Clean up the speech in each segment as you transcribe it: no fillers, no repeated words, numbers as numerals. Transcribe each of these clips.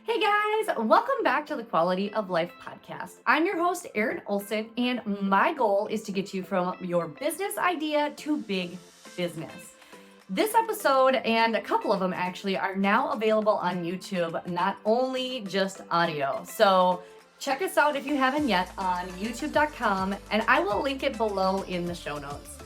Hey guys, welcome back to the Quality of Life podcast. I'm your host, Erin Olson, and my goal is to get you from your business idea to big business. This episode and a couple of them actually are now available on YouTube, not only just audio. So check us out if you haven't yet on youtube.com, and I will link it below in the show notes.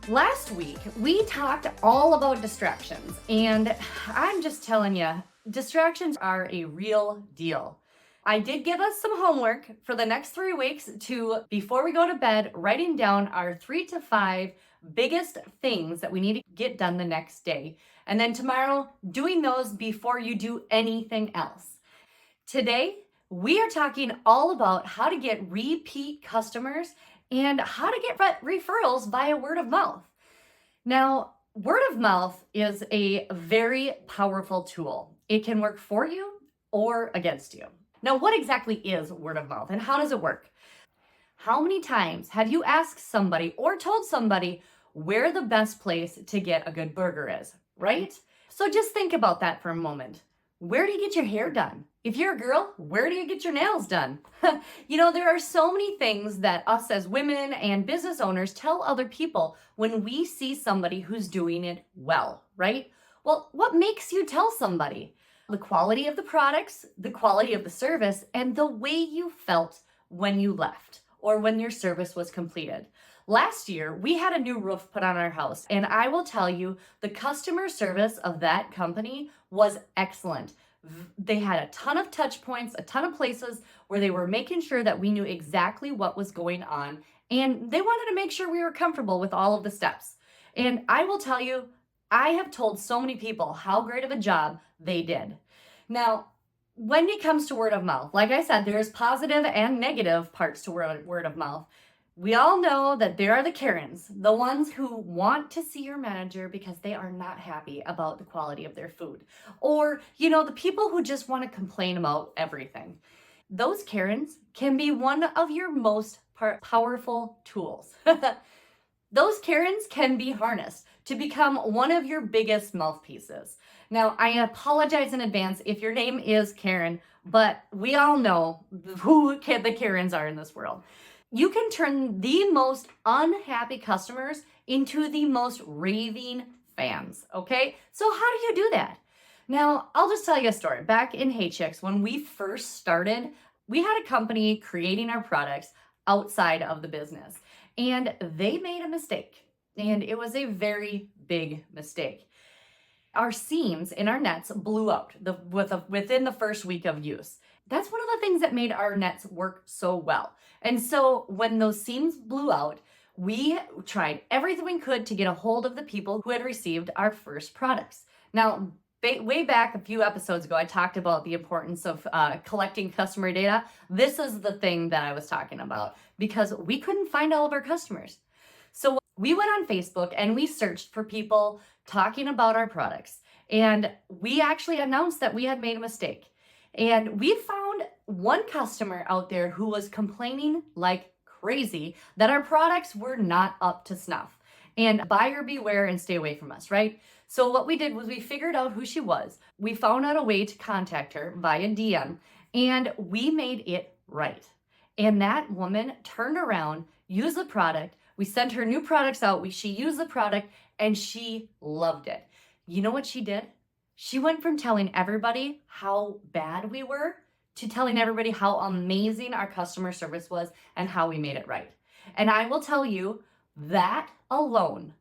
Last week, we talked all about distractions, and I'm just telling you, distractions are a real deal. I did give us some homework for the next 3 weeks to, before we go to bed, writing down our 3 to 5 biggest things that we need to get done the next day. And then tomorrow, doing those before you do anything else. Today, we are talking all about how to get repeat customers and how to get referrals via word of mouth. Now, word of mouth is a very powerful tool. It can work for you or against you. Now, what exactly is word of mouth and how does it work? How many times have you asked somebody or told somebody where the best place to get a good burger is, right? So just think about that for a moment. Where do you get your hair done? If you're a girl, where do you get your nails done? There are so many things that us as women and business owners tell other people when we see somebody who's doing it well, right? Well, what makes you tell somebody? The quality of the products, the quality of the service, and the way you felt when you left or when your service was completed. Last year, we had a new roof put on our house, and I will tell you, the customer service of that company was excellent. They had a ton of touch points, a ton of places where they were making sure that we knew exactly what was going on, and they wanted to make sure we were comfortable with all of the steps. And I will tell you, I have told so many people how great of a job they did. Now, when it comes to word of mouth, like I said, there's positive and negative parts to word of mouth. We all know that there are the Karens, the ones who want to see your manager because they are not happy about the quality of their food. Or, the people who just want to complain about everything. Those Karens can be one of your most powerful tools. Those Karens can be harnessed to become one of your biggest mouthpieces. Now, I apologize in advance if your name is Karen, but we all know who the Karens are in this world. You can turn the most unhappy customers into the most raving fans, okay? So how do you do that? Now, I'll just tell you a story. Back in Hey Chicks, when we first started, we had a company creating our products outside of the business, and they made a mistake, and it was a very big mistake. Our seams in our nets blew out within the first week of use. That's one of the things that made our nets work so well. And so when those seams blew out, we tried everything we could to get a hold of the people who had received our first products. Now, way back a few episodes ago, I talked about the importance of collecting customer data. This is the thing that I was talking about because we couldn't find all of our customers. So we went on Facebook and we searched for people talking about our products. And we actually announced that we had made a mistake. And we found one customer out there who was complaining like crazy that our products were not up to snuff. And buyer beware and stay away from us, right? So what we did was we figured out who she was. We found out a way to contact her via DM, and we made it right. And that woman turned around, used the product. We sent her new products out. She used the product and she loved it. You know what she did? She went from telling everybody how bad we were to telling everybody how amazing our customer service was and how we made it right. And I will tell you, that alone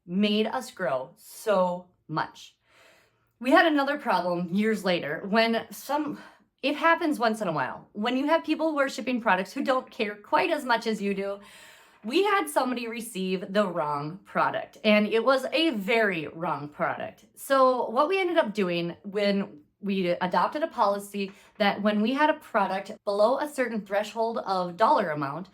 made us grow so much. We had another problem years later when it happens once in a while. When you have people who are shipping products who don't care quite as much as you do, we had somebody receive the wrong product, and it was a very wrong product. So what we ended up doing when we adopted a policy that when we had a product below a certain threshold of dollar amount,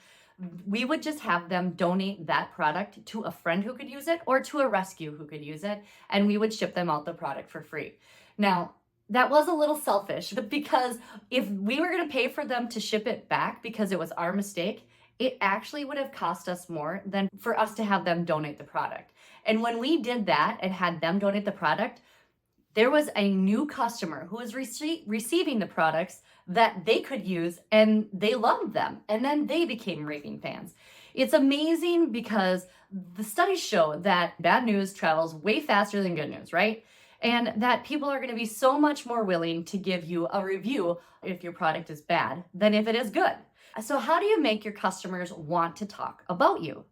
we would just have them donate that product to a friend who could use it or to a rescue who could use it, and we would ship them out the product for free. Now, that was a little selfish because if we were going to pay for them to ship it back because it was our mistake, it actually would have cost us more than for us to have them donate the product. And when we did that and had them donate the product, there was a new customer who was receiving the products that they could use and they loved them. And then they became raving fans. It's amazing because the studies show that bad news travels way faster than good news, right? And that people are going to be so much more willing to give you a review if your product is bad than if it is good. So, how do you make your customers want to talk about you?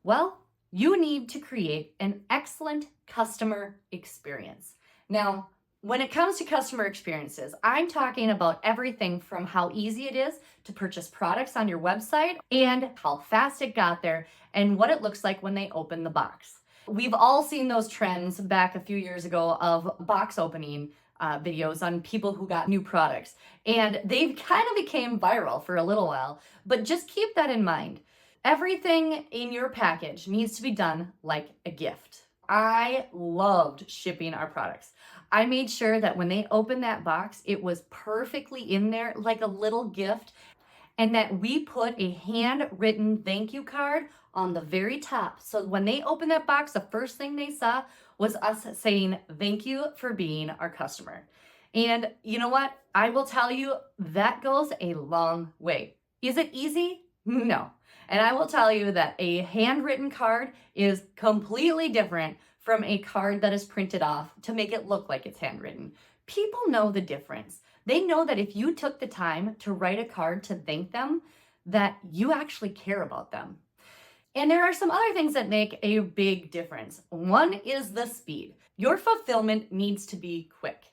Well, you need to create an excellent customer experience. Now, when it comes to customer experiences, I'm talking about everything from how easy it is to purchase products on your website and how fast it got there and what it looks like when they open the box. We've all seen those trends back a few years ago of box opening videos on people who got new products, and they kind of became viral for a little while, but just keep that in mind. Everything in your package needs to be done like a gift. I loved shipping our products. I made sure that when they opened that box, it was perfectly in there like a little gift, and that we put a handwritten thank you card on the very top. So when they opened that box, the first thing they saw was us saying, "Thank you for being our customer." And you know what? I will tell you, that goes a long way. Is it easy? No. And I will tell you that a handwritten card is completely different from a card that is printed off to make it look like it's handwritten. People know the difference. They know that if you took the time to write a card to thank them, that you actually care about them. And there are some other things that make a big difference. One is the speed. Your fulfillment needs to be quick.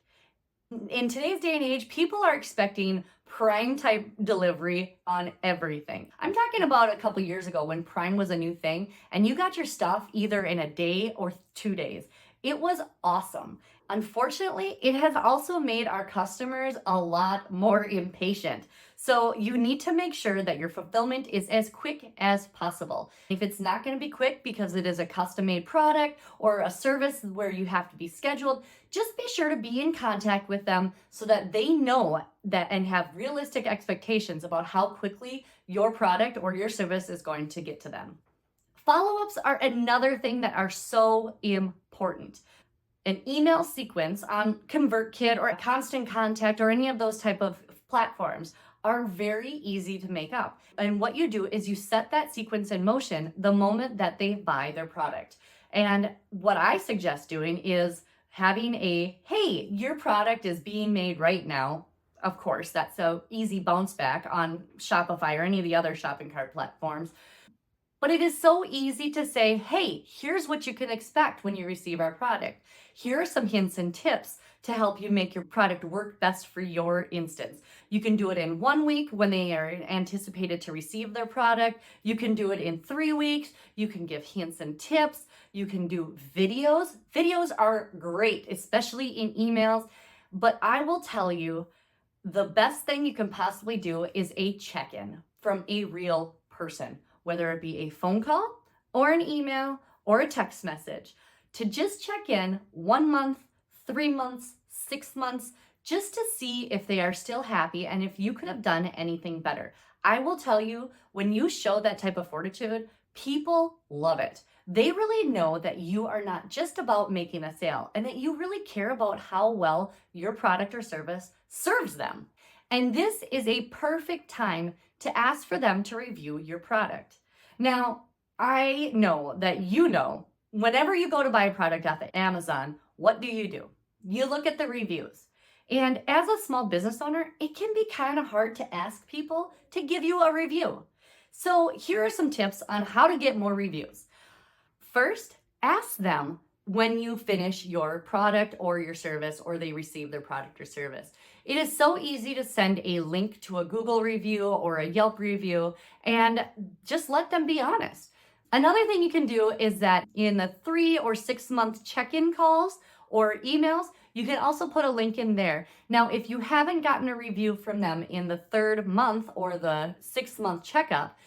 In today's day and age, people are expecting Prime type delivery on everything. I'm talking about a couple years ago when Prime was a new thing and you got your stuff either in a day or 2 days. It was awesome. Unfortunately, it has also made our customers a lot more impatient. So you need to make sure that your fulfillment is as quick as possible. If it's not going to be quick because it is a custom made product or a service where you have to be scheduled, just be sure to be in contact with them so that they know that and have realistic expectations about how quickly your product or your service is going to get to them. Follow-ups are another thing that are so important. An email sequence on ConvertKit or Constant Contact or any of those type of platforms are very easy to make up. And what you do is you set that sequence in motion the moment that they buy their product. And what I suggest doing is having a, "Hey, your product is being made right now." Of course, that's an easy bounce back on Shopify or any of the other shopping cart platforms. But it is so easy to say, "Hey, here's what you can expect when you receive our product. Here are some hints and tips to help you make your product work best for your instance." You can do it in 1 week when they are anticipated to receive their product. You can do it in 3 weeks. You can give hints and tips. You can do videos. Videos are great, especially in emails. But I will tell you, the best thing you can possibly do is a check-in from a real person, whether it be a phone call or an email or a text message, to just check in 1 month, 3 months, 6 months, just to see if they are still happy and if you could have done anything better. I will tell you, when you show that type of fortitude, people love it. They really know that you are not just about making a sale and that you really care about how well your product or service serves them. And this is a perfect time to ask for them to review your product. Now, I know that whenever you go to buy a product off of Amazon, what do? You look at the reviews. And as a small business owner, it can be kind of hard to ask people to give you a review. So here are some tips on how to get more reviews. First, ask them when you finish your product or your service or they receive their product or service. It is so easy to send a link to a Google review or a Yelp review and just let them be honest. Another thing you can do is that in the 3 or 6 month check-in calls or emails, you can also put a link in there. Now, if you haven't gotten a review from them in the 3rd month or the 6th month checkup,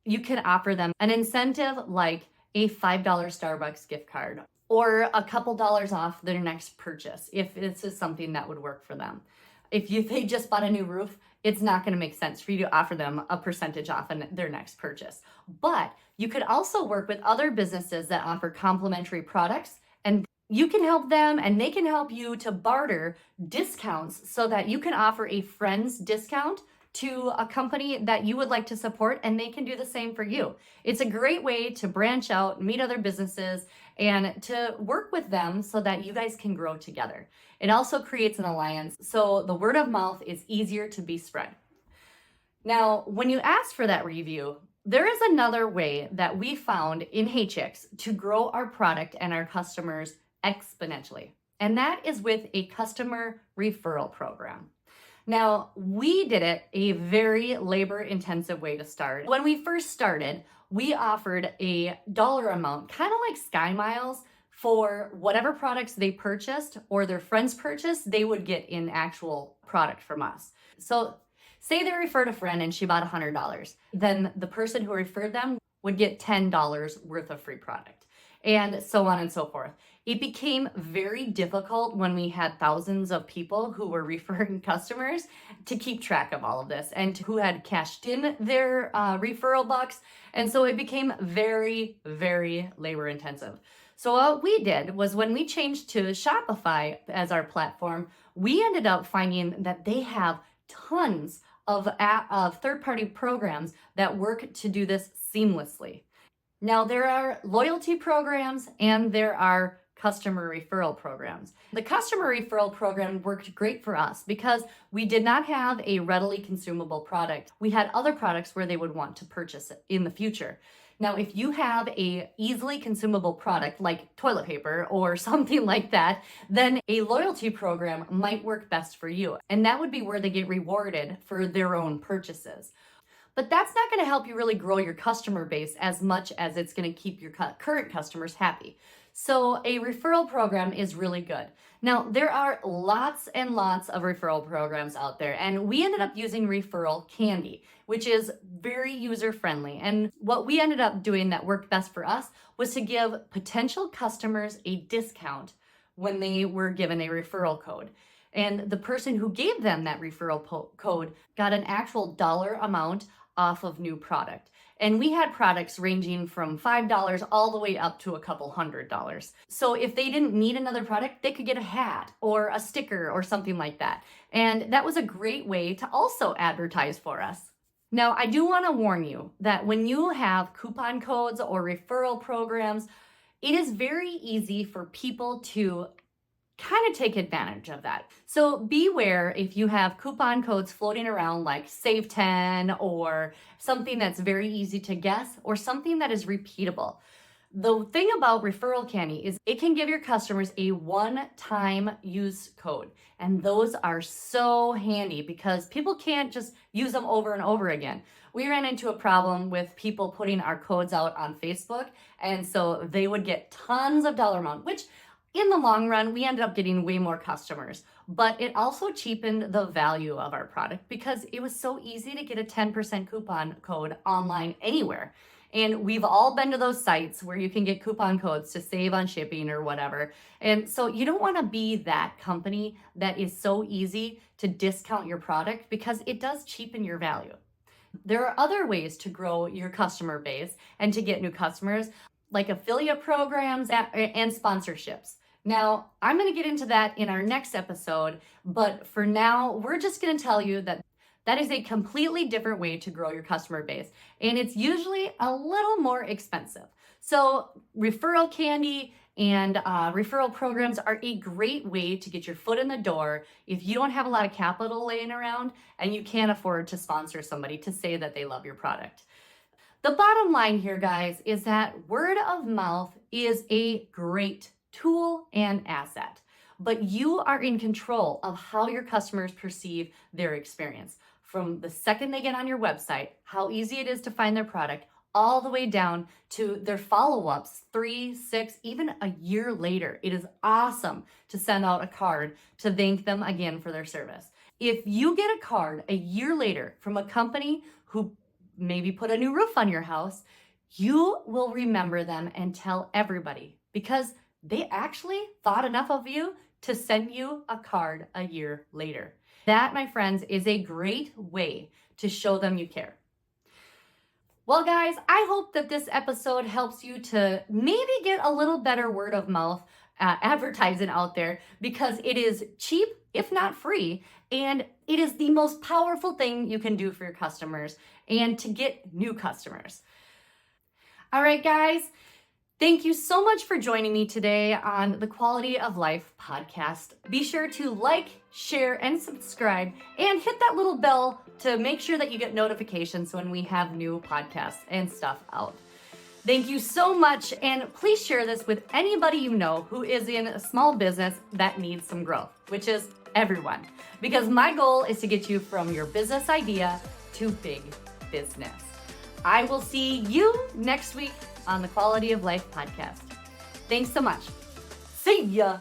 you can offer them an incentive like a $5 Starbucks gift card or a couple dollars off their next purchase if this is something that would work for them. If they just bought a new roof, it's not going to make sense for you to offer them a percentage off on their next purchase. But you could also work with other businesses that offer complimentary products and You can help them and they can help you to barter discounts so that you can offer a friend's discount to a company that you would like to support and they can do the same for you. It's a great way to branch out, meet other businesses, and to work with them so that you guys can grow together. It also creates an alliance so the word of mouth is easier to be spread. Now, when you ask for that review, there is another way that we found in HX to grow our product and our customers exponentially, and that is with a customer referral program. Now, we did it a very labor intensive way to start. When we first started, we offered a dollar amount, kind of like Sky Miles, for whatever products they purchased or their friends purchased, they would get in actual product from us. So say they referred a friend and she bought $100, then the person who referred them would get $10 worth of free product, and so on and so forth. It became very difficult when we had thousands of people who were referring customers to keep track of all of this and who had cashed in their referral bucks. And so it became very, very labor intensive. So what we did was when we changed to Shopify as our platform, we ended up finding that they have tons of third-party programs that work to do this seamlessly. Now, there are loyalty programs and there are customer referral programs. The customer referral program worked great for us because we did not have a readily consumable product. We had other products where they would want to purchase it in the future. Now, if you have a easily consumable product like toilet paper or something like that, then a loyalty program might work best for you. And that would be where they get rewarded for their own purchases. But that's not going to help you really grow your customer base as much as it's going to keep your current customers happy. So a referral program is really good. Now, there are lots and lots of referral programs out there, and we ended up using Referral Candy, which is very user-friendly. And what we ended up doing that worked best for us was to give potential customers a discount when they were given a referral code. And the person who gave them that referral code got an actual dollar amount off of new product. And we had products ranging from $5 all the way up to a couple $100. So if they didn't need another product, they could get a hat or a sticker or something like that. And that was a great way to also advertise for us. Now, I do want to warn you that when you have coupon codes or referral programs, it is very easy for people to kind of take advantage of that. So beware if you have coupon codes floating around like Save 10 or something that's very easy to guess or something that is repeatable. The thing about Referral Candy is it can give your customers a one-time use code. And those are so handy because people can't just use them over and over again. We ran into a problem with people putting our codes out on Facebook. And so they would get tons of dollar amount, which in the long run, we ended up getting way more customers, but it also cheapened the value of our product because it was so easy to get a 10% coupon code online anywhere. And we've all been to those sites where you can get coupon codes to save on shipping or whatever. And so you don't want to be that company that is so easy to discount your product because it does cheapen your value. There are other ways to grow your customer base and to get new customers, like affiliate programs and sponsorships. Now, I'm going to get into that in our next episode, but for now, we're just going to tell you that that is a completely different way to grow your customer base, and it's usually a little more expensive. So Referral Candy and referral programs are a great way to get your foot in the door if you don't have a lot of capital laying around and you can't afford to sponsor somebody to say that they love your product. The bottom line here, guys, is that word of mouth is a great tool and asset, but you are in control of how your customers perceive their experience. From the second they get on your website, how easy it is to find their product, all the way down to their follow-ups 3, 6, even a year later. It is awesome to send out a card to thank them again for their service. If you get a card a year later from a company who maybe put a new roof on your house, you will remember them and tell everybody because they actually thought enough of you to send you a card a year later. That, my friends, is a great way to show them you care. Well, guys, I hope that this episode helps you to maybe get a little better word of mouth advertising out there because it is cheap, if not free, and it is the most powerful thing you can do for your customers and to get new customers. All right, guys. Thank you so much for joining me today on the Quality of Life podcast. Be sure to like, share, and subscribe, and hit that little bell to make sure that you get notifications when we have new podcasts and stuff out. Thank you so much, and please share this with anybody you know who is in a small business that needs some growth, which is everyone, because my goal is to get you from your business idea to big business. I will see you next week on the Quality of Life podcast. Thanks so much. See ya.